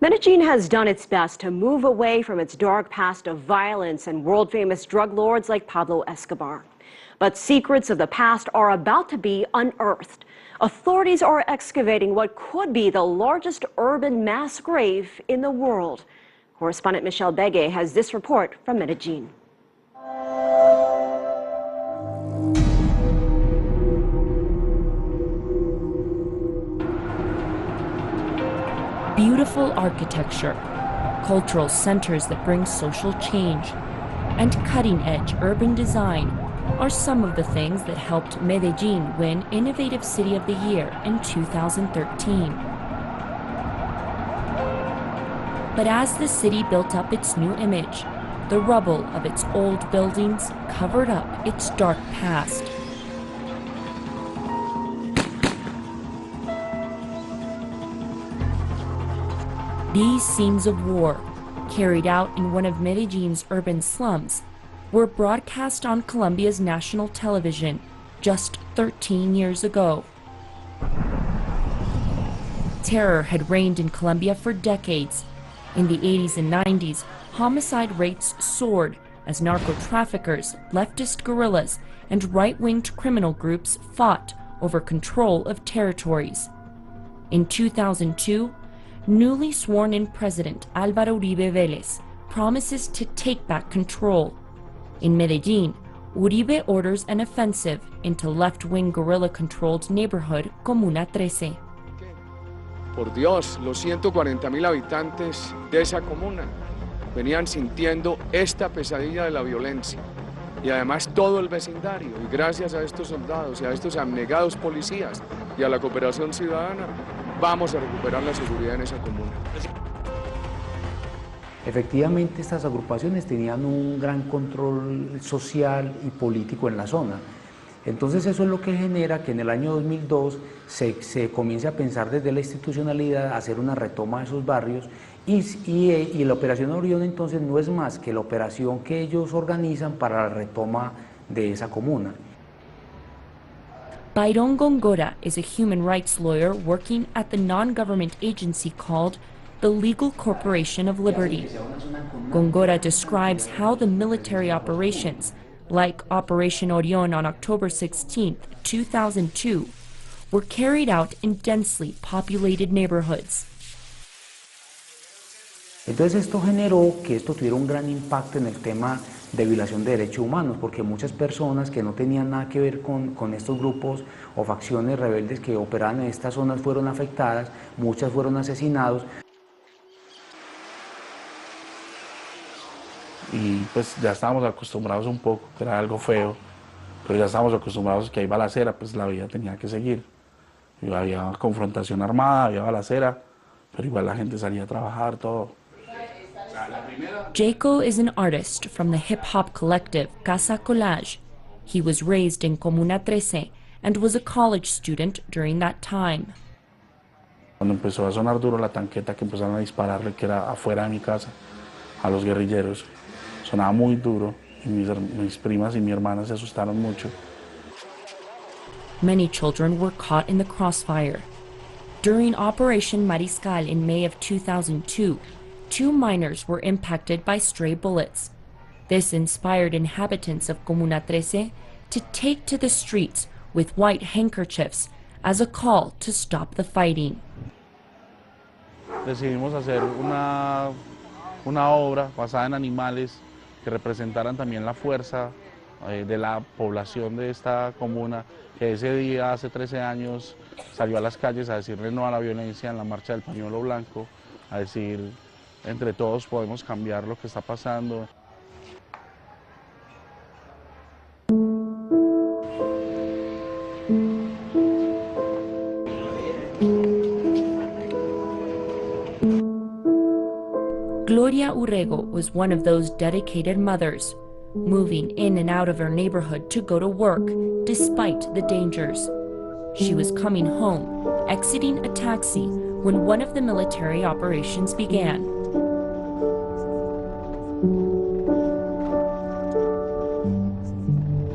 Medellin has done its best to move away from its dark past of violence and world-famous drug lords like Pablo Escobar. But secrets of the past are about to be unearthed. Authorities are excavating what could be the largest urban mass grave in the world. Correspondent Michelle Begue has this report from Medellin. Beautiful architecture, cultural centers that bring social change, and cutting-edge urban design are some of the things that helped Medellin win Innovative City of the Year in 2013. But as the city built up its new image, the rubble of its old buildings covered up its dark past. These scenes of war, carried out in one of Medellin's urban slums, were broadcast on Colombia's national television just 13 years ago. Terror had reigned in Colombia for decades. In the 80s and 90s, homicide rates soared as narco-traffickers, leftist guerrillas, and right-winged criminal groups fought over control of territories. In 2002, newly sworn-in President Álvaro Uribe Vélez promises to take back control. In Medellin, Uribe orders an offensive into left-wing guerrilla-controlled neighborhood Comuna 13. Por Dios, los 140.000 habitantes de esa comuna venían sintiendo esta pesadilla de la violencia y además todo el vecindario, y gracias a estos soldados y a estos abnegados policías y a la cooperación ciudadana vamos a recuperar la seguridad en esa comuna. Efectivamente, estas agrupaciones tenían un gran control social y político en la zona. Entonces eso es lo que genera que en el año 2002 se comience a pensar desde la institucionalidad a hacer una retoma de esos barrios y la Operación Orión entonces no es más que la operación que ellos organizan para la retoma de esa comuna. Byron Góngora is a human rights lawyer working at the non-government agency called the Legal Corporation of Liberty. Góngora describes how the military operations, like Operation Orión on October 16, 2002, were carried out in densely populated neighborhoods. Entonces esto generó que esto tuviera un gran impacto en el tema de violación de derechos humanos, porque muchas personas que no tenían nada que ver con estos grupos o facciones rebeldes que operaban en estas zonas fueron afectadas, muchas fueron asesinados. Y pues ya estábamos acostumbrados un poco, que era algo feo, pero ya estábamos acostumbrados que hay balacera, pues la vida tenía que seguir. Y había confrontación armada, había balacera, pero igual la gente salía a trabajar, todo. Jaco is an artist from the hip-hop collective Casa Collage. He was raised in Comuna 13 and was a college student during that time. Cuando empezó a sonar duro la tanqueta, que empezaron a dispararle, que era afuera de mi casa, a los guerrilleros, sonaba muy duro y mis primas y mi hermana se asustaron mucho. Many children were caught in the crossfire. During Operation Mariscal in May of 2002, 2 minors were impacted by stray bullets. This inspired inhabitants of Comuna 13 to take to the streets with white handkerchiefs as a call to stop the fighting. Decidimos hacer una obra basada en animales que representaran también la fuerza de la población de esta comuna, que ese día, hace 13 años, salió a las calles a decirle no a la violencia en la marcha del pañuelo blanco, a decir entre todos podemos cambiar lo que está pasando. Gloria Urrego was one of those dedicated mothers, moving in and out of her neighborhood to go to work, despite the dangers. She was coming home, exiting a taxi, when one of the military operations began.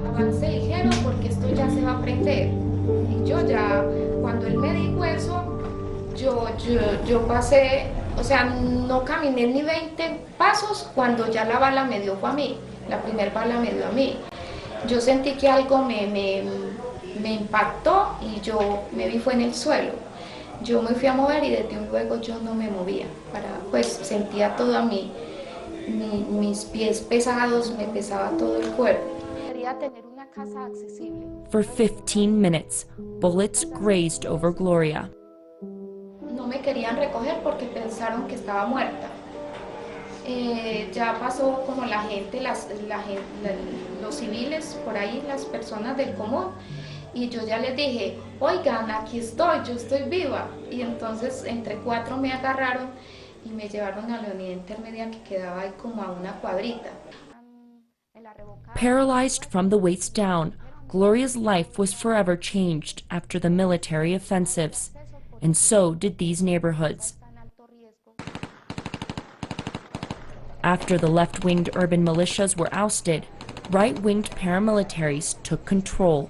Avance ligero porque esto ya se va a prender. Y yo ya, cuando él me dijo eso, yo pasé, O sea, no caminé ni 20 pasos cuando ya la bala me dio fue a mí, la primer bala me dio a mí. Yo sentí que algo me impactó y yo me vi fue en el suelo. Yo me fui a mover y desde luego yo no me movía, pues sentía todo mis pies pesados, me pesaba todo el cuerpo. Quería tener una casa accesible. For 15 minutes, bullets grazed over Gloria. No me querían recoger porque pensaron que estaba muerta. Ya pasó como la gente, los civiles por ahí, las personas del común, y yo ya les dije, oigan, aquí estoy, yo estoy viva. Y entonces entre 4 me agarraron y me llevaron a la unidad intermedia que quedaba ahí como a una cuadrita. Paralyzed from the waist down, Gloria's life was forever changed after the military offensives, and so did these neighborhoods. After the left-winged urban militias were ousted, right-winged paramilitaries took control.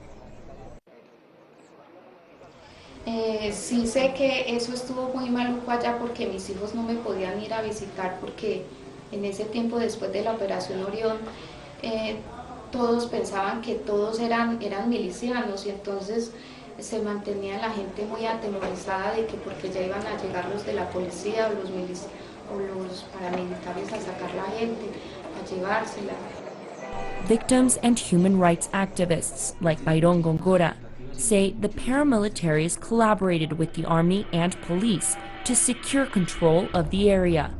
Sí sé que eso estuvo muy maluco allá porque mis hijos no me podían ir a visitar porque en ese tiempo después de la operación Orión todos pensaban que todos eran milicianos y entonces se mantenía la gente muy atemorizada de que porque ya iban a llegar los de la policía o los paramilitares a sacar la gente, a llevársela. Victims and human rights activists like Byron Gongora say the paramilitaries collaborated with the army and police to secure control of the area.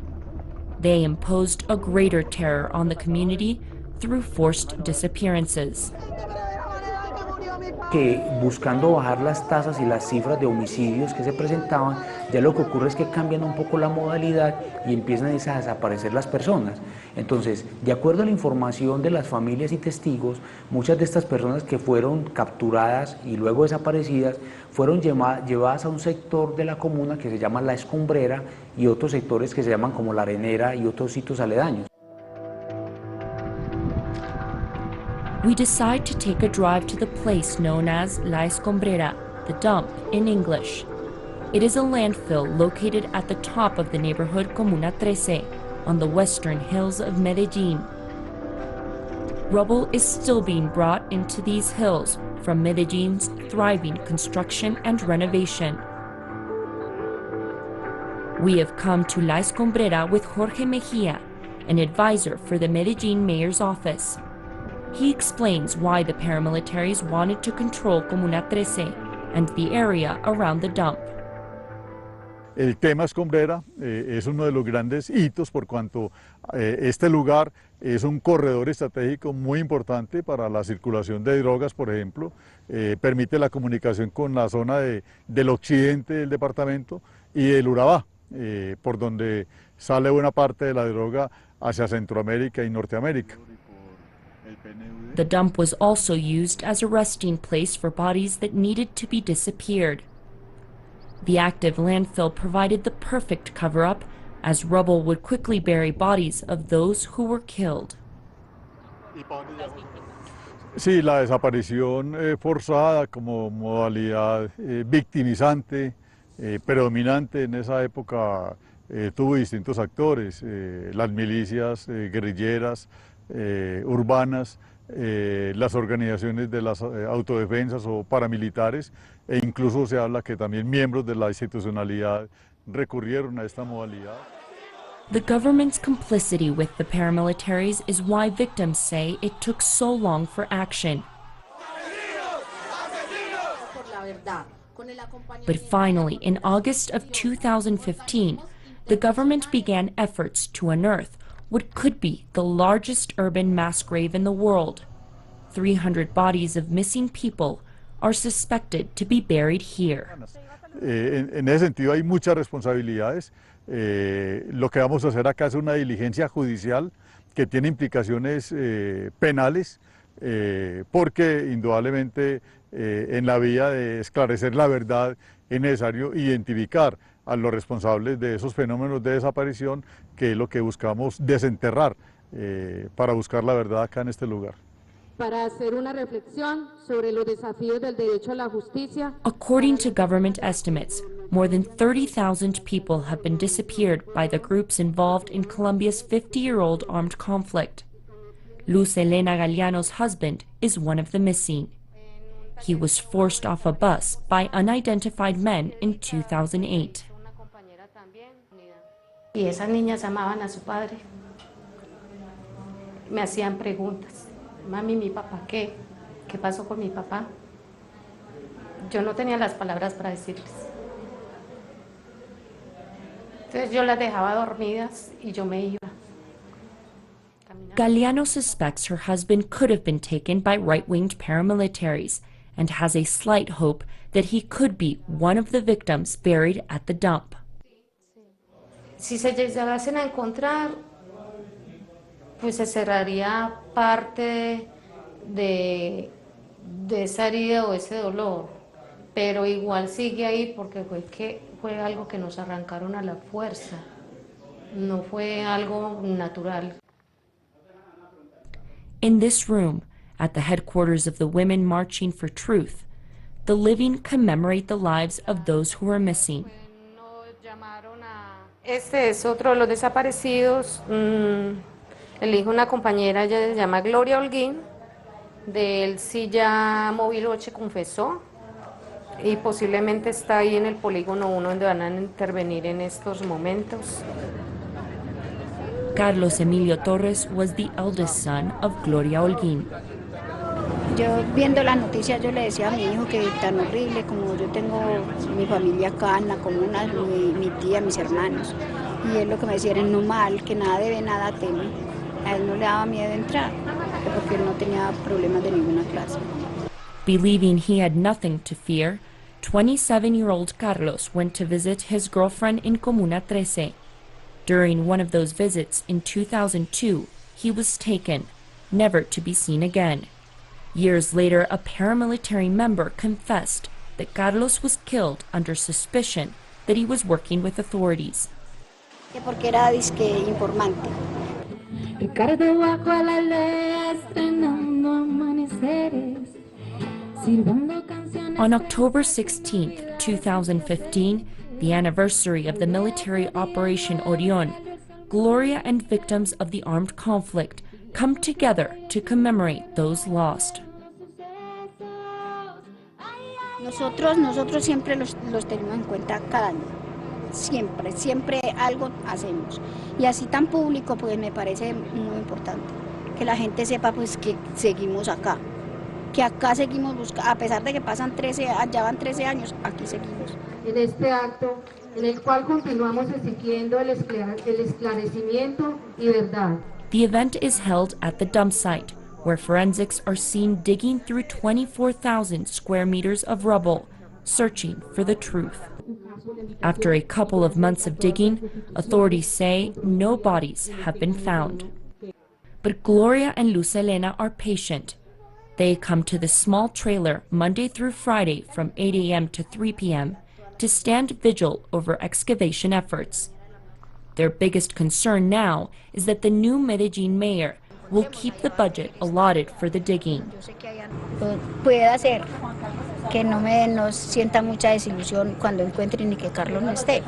They imposed a greater terror on the community through forced disappearances. Que buscando bajar las tasas y las cifras de homicidios que se presentaban, ya lo que ocurre es que cambian un poco la modalidad y empiezan a desaparecer las personas. Entonces, de acuerdo a la información de las familias y testigos, muchas de estas personas que fueron capturadas y luego desaparecidas fueron llevadas a un sector de la comuna que se llama La Escombrera y otros sectores que se llaman como La Arenera y otros sitios aledaños. We decide to take a drive to the place known as La Escombrera, the dump in English. It is a landfill located at the top of the neighborhood Comuna 13, on the western hills of Medellin. Rubble is still being brought into these hills from Medellin's thriving construction and renovation. We have come to La Escombrera with Jorge Mejia, an advisor for the Medellin mayor's office. He explains why the paramilitaries wanted to control Comuna 13 and the area around the dump. El tema Escombrera es uno de los grandes hitos por cuanto este lugar es un corredor estratégico muy importante para la circulación de drogas, por ejemplo, permite la comunicación con la zona del occidente del departamento y del Urabá, por donde sale buena parte de la droga hacia Centroamérica y Norteamérica. The dump was also used as a resting place for bodies that needed to be disappeared. The active landfill provided the perfect cover-up, as rubble would quickly bury bodies of those who were killed. Sí, la desaparición forzada como modalidad victimizante, predominante en esa época, tuvo distintos actores, las milicias guerrilleras, urbanas, las organizaciones de las autodefensas o paramilitares, e incluso se habla que también miembros de la institucionalidad recurrieron a esta modalidad. The government's complicity with the paramilitaries is why victims say it took so long for action. But finally, in August of 2015, the government began efforts to unearth what could be the largest urban mass grave in the world. 300 bodies of missing people are suspected to be buried here. En ese sentido hay muchas responsabilidades. Lo que vamos a hacer acá es una diligencia judicial que tiene implicaciones penales, porque indudablemente en la vía de esclarecer la verdad es necesario identificar a los responsables de esos fenómenos de desaparición, que es lo que buscamos desenterrar para buscar la verdad acá en este lugar. Para hacer una reflexión sobre los desafíos del derecho a la justicia. According to government estimates, more than 30,000 people have been disappeared by the groups involved in Colombia's 50-year-old armed conflict. Luz Elena Galeano's husband is one of the missing. He was forced off a bus by unidentified men in 2008. Y esas niñas amaban a su padre. Me hacían preguntas. Mami, ¿mi papá qué? ¿Qué pasó con mi papá? Yo no tenía las palabras para decirles. Entonces yo las dejaba dormidas y yo me iba. Galeano suspects her husband could have been taken by right-winged paramilitaries and has a slight hope that he could be one of the victims buried at the dump. Si se llegasen a encontrar, pues se cerraría parte de esa herida o ese dolor, pero igual sigue ahí porque fue algo que nos arrancaron a la fuerza, no fue algo natural. In this room, at the headquarters of the Women Marching for Truth, the living commemorate the lives of those who are missing. Este es otro de los desaparecidos, el hijo de una compañera, ella se llama Gloria Holguín, de él sí ya Moviloche confesó y posiblemente está ahí en el polígono 1 donde van a intervenir en estos momentos. Carlos Emilio Torres was the eldest son of Gloria Holguín. Yo viendo las noticias yo le decía a mi hijo que tan horrible como yo tengo mi familia acá en la comuna, mi tía, mis hermanos, y él lo que me decía era no mal, que nada debe, nada teme. A él no le daba miedo entrar, porque él no tenía problemas de ninguna clase. Believing he had nothing to fear, 27-year-old Carlos went to visit his girlfriend in Comuna 13. During one of those visits in 2002, he was taken, never to be seen again. Years later, a paramilitary member confessed that Carlos was killed under suspicion that he was working with authorities. Porque era disque informante. Ricardo bajo a la aldea estrenando amaneceres, silbando canciones. On October 16, 2015, the anniversary of the military Operation Orión, Gloria and victims of the armed conflict come together to commemorate those lost. Nosotros siempre los tenemos en cuenta cada año. Siempre algo hacemos. Y así tan público, pues me parece muy importante. Que la gente sepa pues que seguimos acá. Que acá seguimos buscando, a pesar de que ya van 13 años, aquí seguimos. En este acto, en el cual continuamos exigiendo el esclarecimiento y verdad. The event is held at the dump site, where forensics are seen digging through 24,000 square meters of rubble, searching for the truth. After a couple of months of digging, authorities say no bodies have been found. But Gloria and Luz Elena are patient. They come to the small trailer Monday through Friday from 8 a.m. to 3 p.m. to stand vigil over excavation efforts. Their biggest concern now is that the new Medellin mayor will keep the budget allotted for the digging. Puede ser que no sienta mucha desilusión cuando encuentren y que Carlos no esté.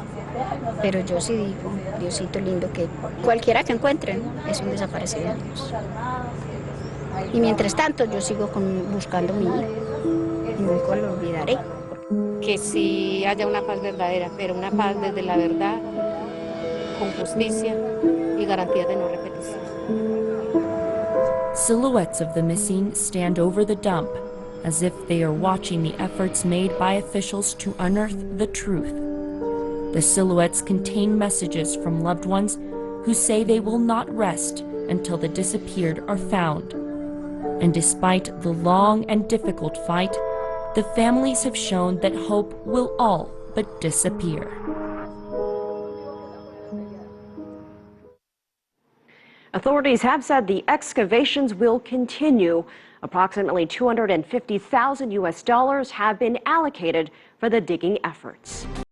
Pero yo sí digo, Diosito lindo, que cualquiera que encuentren es un desaparecido de Dios. Y mientras tanto yo sigo buscando a mi hijo y nunca lo olvidaré. Que sí haya una paz verdadera, pero una paz desde la verdad, con justicia y garantía de no repetición. Silhouettes of the missing stand over the dump, as if they are watching the efforts made by officials to unearth the truth. The silhouettes contain messages from loved ones who say they will not rest until the disappeared are found. And despite the long and difficult fight, the families have shown that hope will all but disappear. Authorities have said the excavations will continue. Approximately $250,000 have been allocated for the digging efforts.